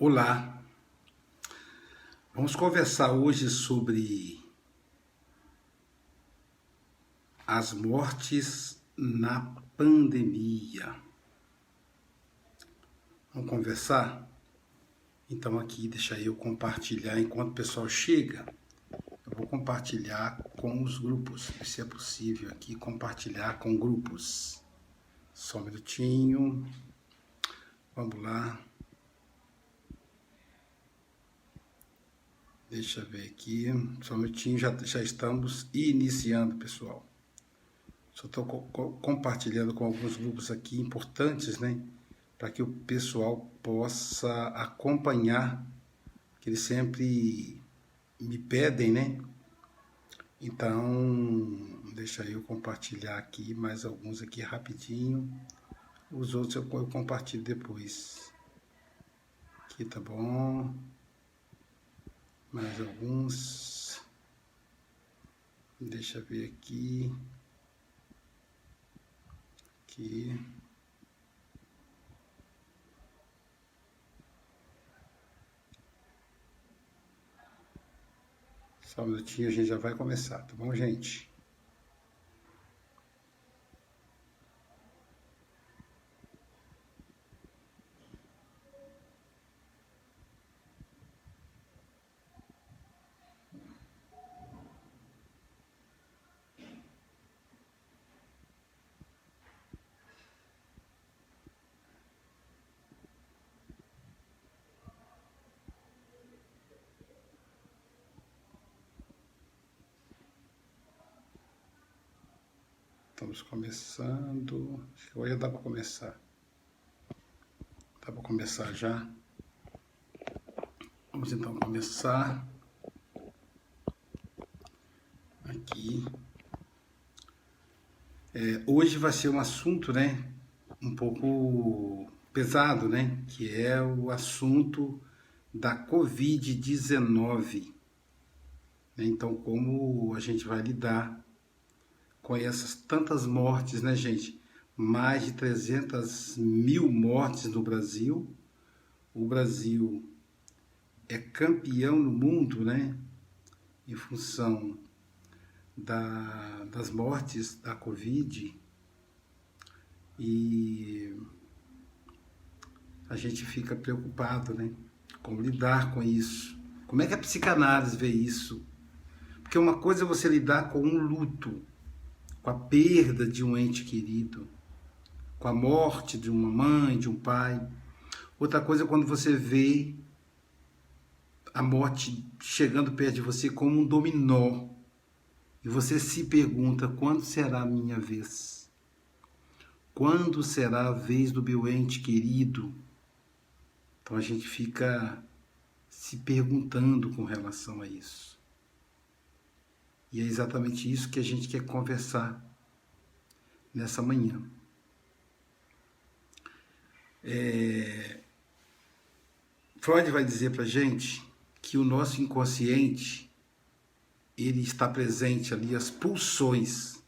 Olá, vamos conversar hoje sobre as mortes na pandemia. Vamos conversar? Então aqui, deixa eu compartilhar enquanto o pessoal chega. Eu vou compartilhar com os grupos, se é possível aqui compartilhar com grupos. Só um minutinho, vamos lá. Deixa eu ver aqui, só um minutinho, já estamos iniciando, pessoal. Só estou compartilhando com alguns grupos aqui importantes, né? Para que o pessoal possa acompanhar, que eles sempre me pedem, né? Então, deixa eu compartilhar aqui mais alguns aqui rapidinho. Os outros eu compartilho depois. Aqui tá bom. Mais alguns. Deixa eu ver aqui. Aqui. Só um minutinho, a gente já vai começar, tá bom, gente? Estamos começando. Acho que hoje dá para começar. Dá para começar já? Vamos então começar. Aqui. Hoje vai ser um assunto, né? Um pouco pesado, né? Que é o assunto da Covid-19. Então, como a gente vai lidar com essas tantas mortes, né, gente? Mais de 300 mil mortes no Brasil. O Brasil é campeão no mundo, né? Em função das mortes da Covid. E a gente fica preocupado, né? Como lidar com isso. Como é que a psicanálise vê isso? Porque uma coisa é você lidar com um luto, com a perda de um ente querido, com a morte de uma mãe, de um pai. Outra coisa é quando você vê a morte chegando perto de você como um dominó. E você se pergunta, quando será a minha vez? Quando será a vez do meu ente querido? Então a gente fica se perguntando com relação a isso. E é exatamente isso que a gente quer conversar nessa manhã. Freud vai dizer pra gente que o nosso inconsciente, ele está presente ali, as pulsões.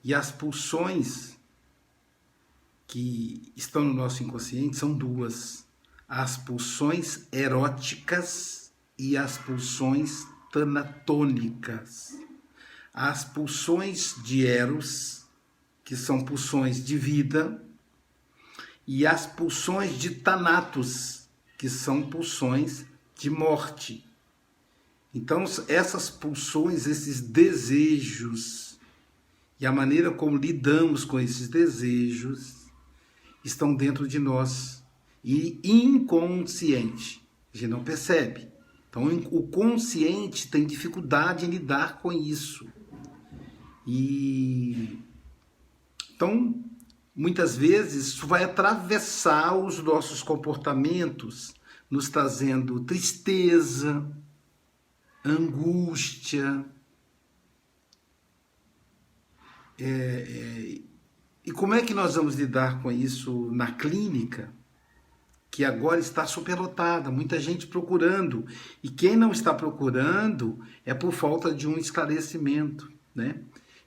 E as pulsões que estão no nosso inconsciente são duas. As pulsões eróticas e as pulsões tanatônicas. As pulsões de Eros, que são pulsões de vida, e as pulsões de Thanatos, que são pulsões de morte. Então, essas pulsões, esses desejos, e a maneira como lidamos com esses desejos, estão dentro de nós, e inconsciente, a gente não percebe. Então, o consciente tem dificuldade em lidar com isso. Então, muitas vezes, isso vai atravessar os nossos comportamentos, nos trazendo tristeza, angústia. E como é que nós vamos lidar com isso na clínica, que agora está superlotada, muita gente procurando. E quem não está procurando é por falta de um esclarecimento, né?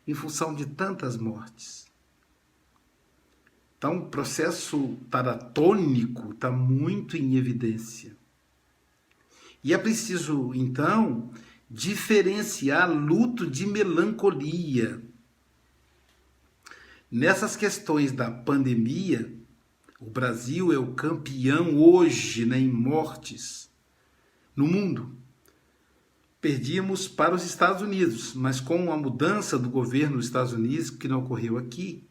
Em função de tantas mortes. Então, o processo taratônico está muito em evidência. E é preciso, então, diferenciar luto de melancolia. Nessas questões da pandemia, o Brasil é o campeão hoje, né, em mortes no mundo. Perdíamos para os Estados Unidos, mas com a mudança do governo dos Estados Unidos, que não ocorreu aqui,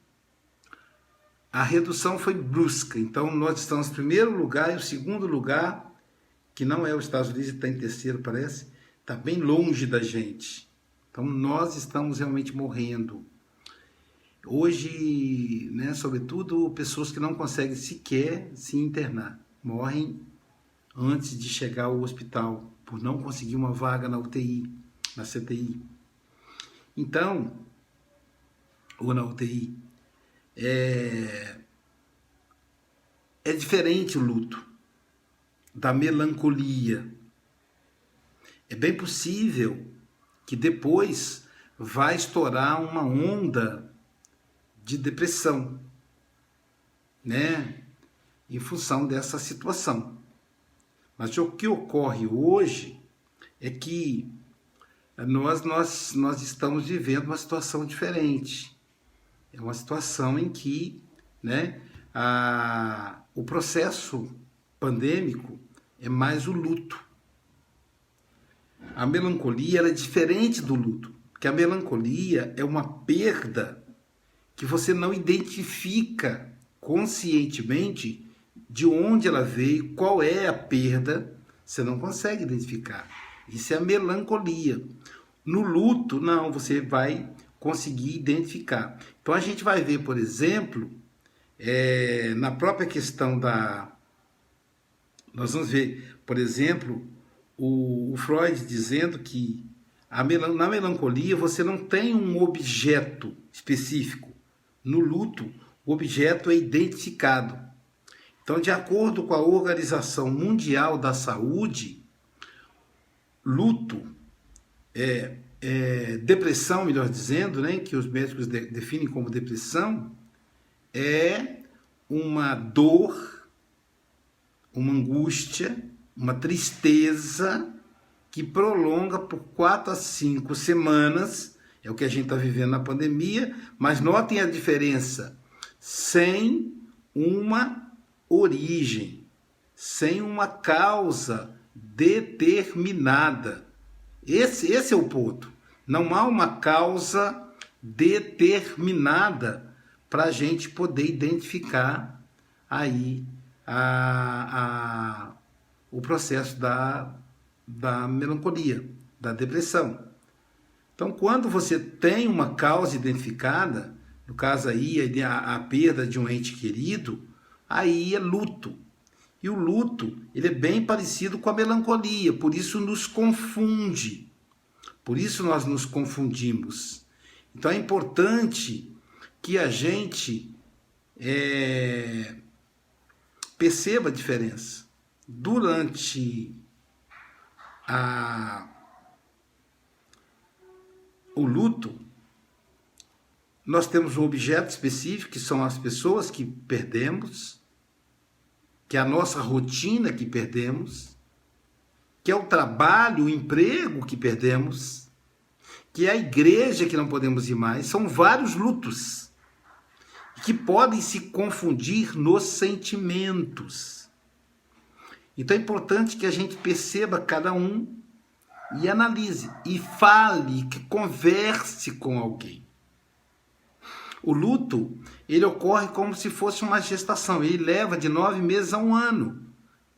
a redução foi brusca. Então, nós estamos em primeiro lugar e o segundo lugar, que não é os Estados Unidos, está em terceiro, parece, está bem longe da gente. Então, nós estamos realmente morrendo. Hoje, né, sobretudo, pessoas que não conseguem sequer se internar, morrem antes de chegar ao hospital, por não conseguir uma vaga na UTI, na CTI. Então, ou na UTI, é diferente o luto da melancolia. É bem possível que depois vai estourar uma onda de depressão, né, em função dessa situação. Mas o que ocorre hoje é que nós estamos vivendo uma situação diferente. É uma situação em que, né, o processo pandêmico é mais o luto. A melancolia ela é diferente do luto, porque a melancolia é uma perda que você não identifica conscientemente de onde ela veio, qual é a perda, você não consegue identificar. Isso é a melancolia. No luto, não, você vai conseguir identificar. Então a gente vai ver, por exemplo, na própria questão nós vamos ver, por exemplo, o Freud dizendo que na melancolia você não tem um objeto específico. No luto, o objeto é identificado. Então, de acordo com a Organização Mundial da Saúde, luto, depressão, melhor dizendo, né, que os médicos definem como depressão, é uma dor, uma angústia, uma tristeza que prolonga por 4 a 5 semanas, é o que a gente está vivendo na pandemia, mas notem a diferença, sem uma origem, sem uma causa determinada. Esse é o ponto. Não há uma causa determinada para a gente poder identificar aí o processo da melancolia, da depressão. Então, quando você tem uma causa identificada, no caso aí a perda de um ente querido, aí é luto. E o luto, ele é bem parecido com a melancolia, por isso nos confunde. Por isso nós nos confundimos. Então é importante que a gente perceba a diferença. Durante o luto, nós temos um objeto específico, que são as pessoas que perdemos, que é a nossa rotina que perdemos, que é o trabalho, o emprego que perdemos, que é a igreja que não podemos ir mais. São vários lutos que podem se confundir nos sentimentos. Então é importante que a gente perceba cada um e analise, e fale, que converse com alguém. O luto, ele ocorre como se fosse uma gestação. Ele leva de 9 meses a 1 ano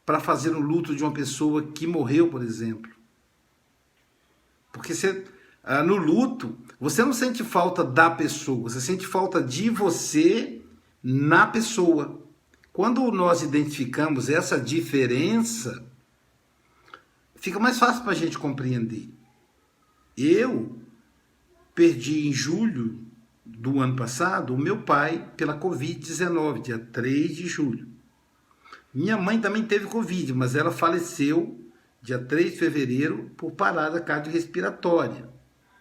para fazer o luto de uma pessoa que morreu, por exemplo. Porque no luto, você não sente falta da pessoa, você sente falta de você na pessoa. Quando nós identificamos essa diferença, fica mais fácil para a gente compreender. Eu perdi em julho do ano passado o meu pai pela Covid-19, dia 3 de julho. Minha mãe também teve Covid, mas ela faleceu dia 3 de fevereiro por parada cardiorrespiratória.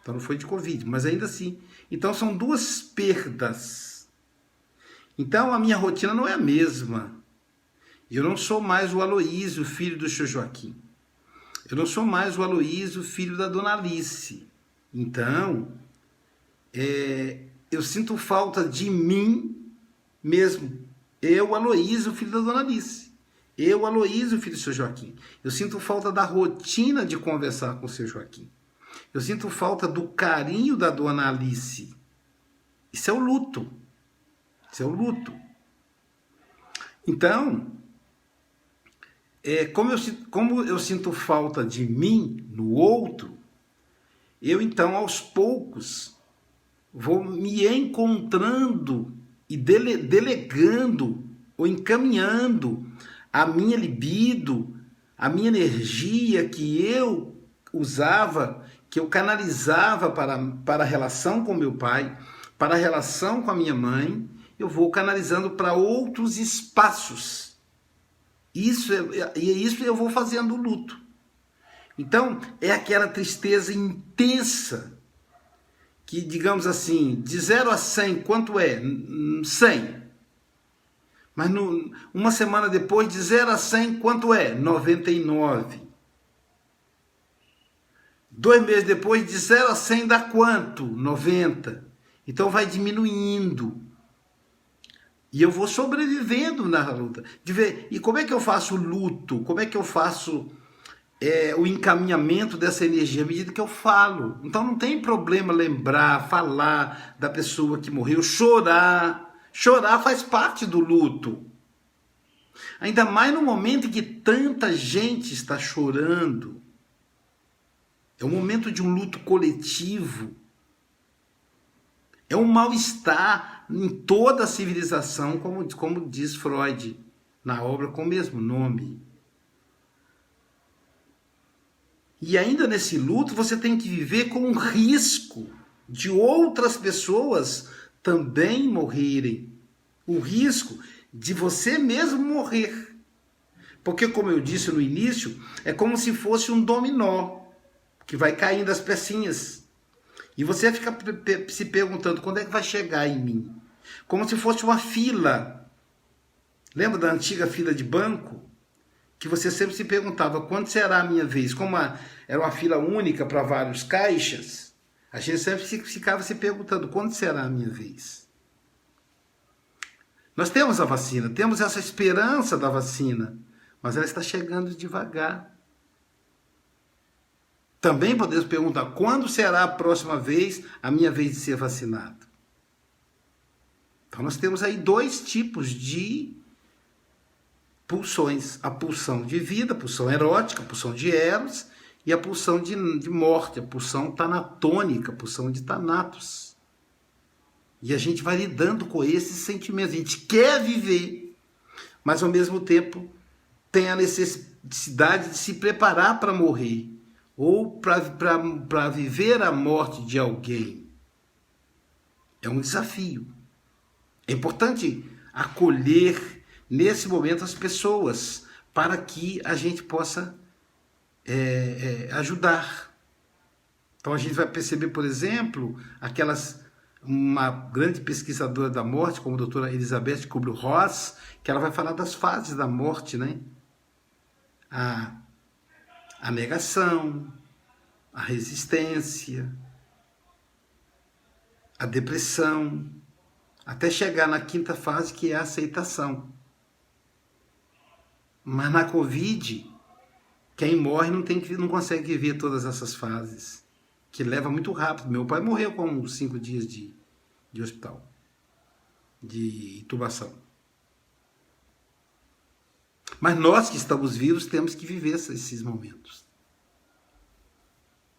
Então não foi de Covid, mas ainda assim. Então são duas perdas. Então a minha rotina não é a mesma. Eu não sou mais o Aloísio, filho do seu Joaquim. Eu não sou mais o Aloísio, filho da Dona Alice. Então, eu sinto falta de mim mesmo. Eu, Aloísio, filho da Dona Alice. Eu, Aloísio, filho do seu Joaquim. Eu sinto falta da rotina de conversar com o seu Joaquim. Eu sinto falta do carinho da Dona Alice. Isso é o luto. Isso é o luto. Então, como eu sinto falta de mim no outro, eu então, aos poucos, vou me encontrando e delegando ou encaminhando a minha libido, a minha energia que eu usava, que eu canalizava para a relação com meu pai, para a relação com a minha mãe, eu vou canalizando para outros espaços. E isso eu vou fazendo o luto. Então, é aquela tristeza intensa que, digamos assim, de 0 a 100, quanto é? 100. Mas uma semana depois, de 0 a 100, quanto é? 99. 2 meses depois, de 0 a 100 dá quanto? 90. Então vai diminuindo. E eu vou sobrevivendo na luta. E como é que eu faço o luto? Como é que eu faço o encaminhamento dessa energia à medida que eu falo? Então não tem problema lembrar, falar da pessoa que morreu, chorar. Chorar faz parte do luto. Ainda mais no momento em que tanta gente está chorando. É um momento de um luto coletivo. É um mal-estar em toda a civilização, como diz Freud na obra com o mesmo nome. E ainda nesse luto você tem que viver com o risco de outras pessoas também morrerem. O risco de você mesmo morrer. Porque, como eu disse no início, é como se fosse um dominó que vai caindo as pecinhas. E você fica se perguntando quando é que vai chegar em mim. Como se fosse uma fila. Lembra da antiga fila de banco? Que você sempre se perguntava, quando será a minha vez? Como era uma fila única para vários caixas, a gente sempre ficava se perguntando, quando será a minha vez? Nós temos a vacina, temos essa esperança da vacina, mas ela está chegando devagar. Também podemos perguntar, quando será a próxima vez a minha vez de ser vacinado? Então nós temos aí 2 tipos de pulsões. A pulsão de vida, a pulsão erótica, a pulsão de Eros, e a pulsão de morte, a pulsão tanatônica, a pulsão de Thanatos. E a gente vai lidando com esses sentimentos. A gente quer viver, mas ao mesmo tempo tem a necessidade de se preparar para morrer, ou para viver a morte de alguém. É um desafio. É importante acolher nesse momento as pessoas, para que a gente possa ajudar. Então a gente vai perceber, por exemplo, uma grande pesquisadora da morte, como a doutora Elizabeth Kubler-Ross, que ela vai falar das fases da morte, né? A negação, a resistência, a depressão, até chegar na 5ª fase, que é a aceitação. Mas na Covid, quem morre não consegue viver todas essas fases, que leva muito rápido. Meu pai morreu com 5 dias de hospital, de intubação. Mas nós que estamos vivos temos que viver esses momentos.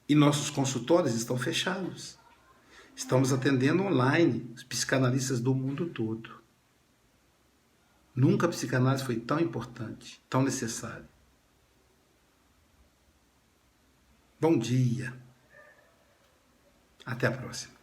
E nossos consultórios estão fechados. Estamos atendendo online os psicanalistas do mundo todo. Nunca a psicanálise foi tão importante, tão necessária. Bom dia. Até a próxima.